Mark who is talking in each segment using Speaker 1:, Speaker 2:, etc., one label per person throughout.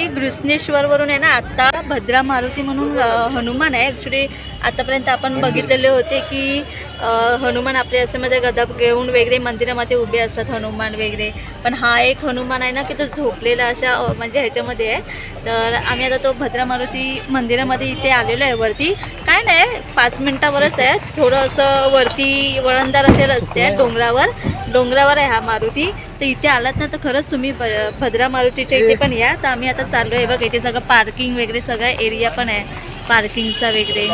Speaker 1: Actually घृष्णेश्वरवरून आहे ना आत्ता भद्रा मारुती म्हणून हनुमान आहे. ॲक्च्युली आतापर्यंत आपण बघितलेले होते की हनुमान आपले असं मध्ये गदा घेऊन वगैरे मंदिरामध्ये उभे असतात हनुमान वगैरे, पण हा एक हनुमान आहे ना की तो झोपलेला अशा म्हणजे ह्याच्यामध्ये आहे. तर आम्ही आता तो भद्रा मारुती मंदिरामध्ये इथे आलेलो आहे. वरती काय नाही 5 मिनटावरच आहे, थोडं असं वरती वळणदार असे रस्ते आहे, डोंगरावर आहे हा मारुती. तर इथे आलात ना तर खरंच तुम्ही भद्रा मारुतीच्या इथे पण या. तर आम्ही आता चाललो आहे बघ, इथे सगळं पार्किंग वगैरे सगळा एरिया पण आहे पार्किंगचा वगैरे.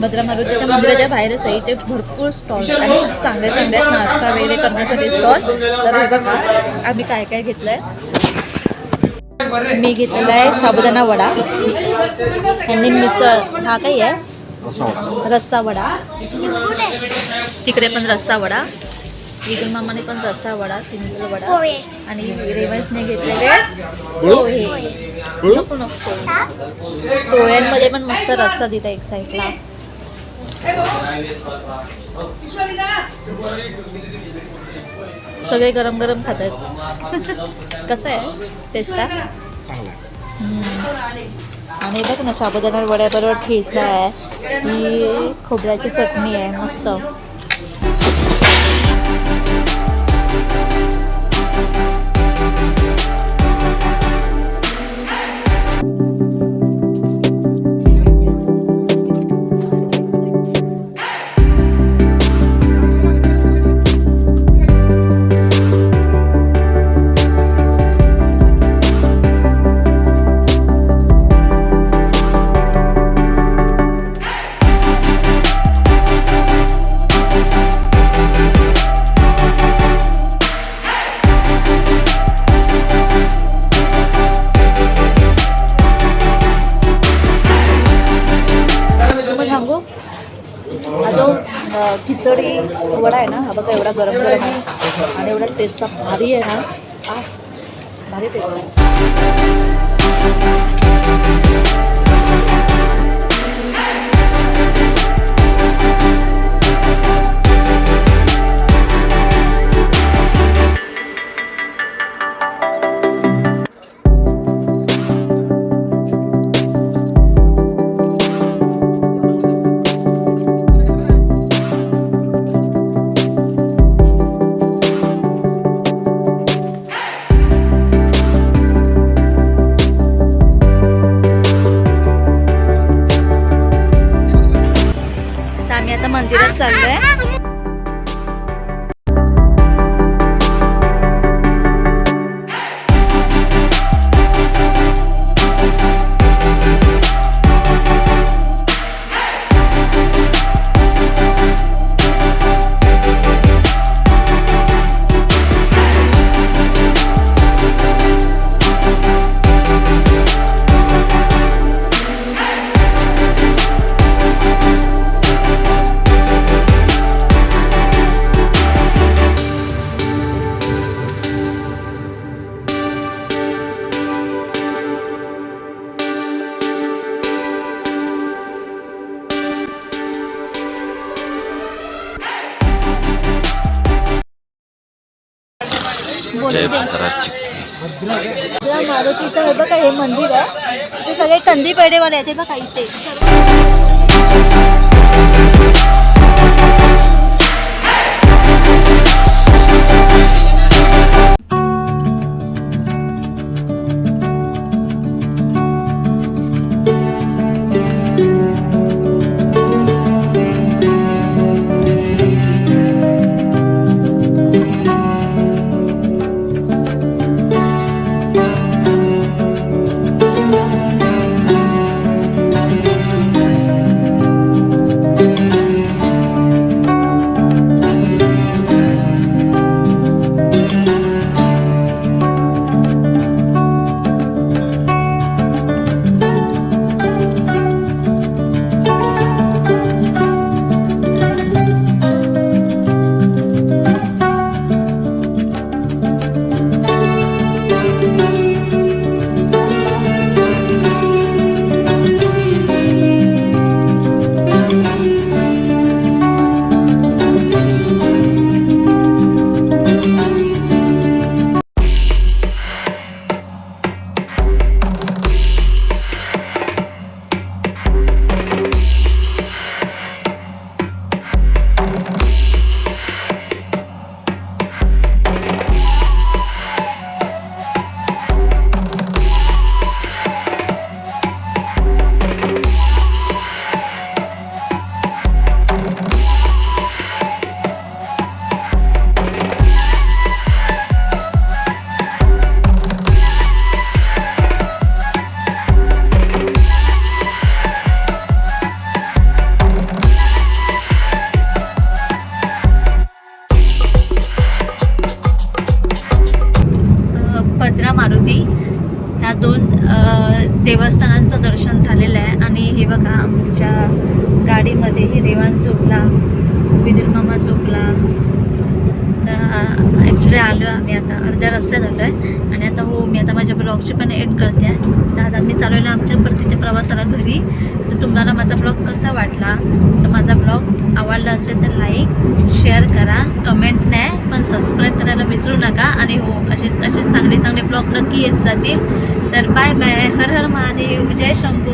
Speaker 1: भद्रा मारुतीच्या मंदिराच्या बाहेरच आहे, इथे भरपूर स्टॉल्स आहेत, चांगले चांगले नाश्ता वगैरे करण्यासाठी स्टॉल. तर हे बघा आम्ही काय काय घेतलं आहे. मी घेतलेला आहे साबुदाणा वडा आणि मिसळ, हा काही आहे रस्सा वडा, तिकडे पण रस्सा वडा, इगल मामाने पण रस्सा वडा, सिंगल वडा आणि रेवन्सने घेतलेले पोहे. नको नको, पोह्यांमध्ये पण मस्त रस्सा दिला एक साईडला. सगळे गरम गरम खात आहेत. कसं आहे टेस्ट आहे? आणि बघ ना साबुदाणा वड्याबरोबर ठेचा आहे, ही खोबऱ्याची चटणी आहे मस्त. खिचडी वडा आहे ना, हा बघा एवढा गरम गरम आहे आणि एवढा टेस्टचा भारी आहे ना, भारी टेस्ट आहे. मंदिरात चाललोय. मारुतीचं हे बघा हे मंदिर आहे, ते सगळे कंदी पेढेवाले आहेत. हे बघा इथे भद्रा मारुती ह्या 2 देवस्थानांचं दर्शन झालेलं आहे. आणि हे बघा आमच्या गाडीमध्ये हे रेवान झोपला, विदुर मामा झोपला. तर ॲक्च्युली आलो आम्ही आता अर्ध्या रस्त्यात आलो आहे. आणि आता मी आता माझ्या ब्लॉगची पण एंड करते आहे. तर आता मी चालवलं आमच्या परतीच्या प्रवासाला घरी. तर तुम्हाला माझा ब्लॉग कसा वाटला, तर माझा ब्लॉग आवडला असेल तर लाईक शेअर करा, कमेंट नाही पण सबस्क्राईब करायला विसरू नका. आणि असेच चांगले ब्लॉग नक्की येत जातील. तर बाय बाय, हर हर महादेव, जय शंभू.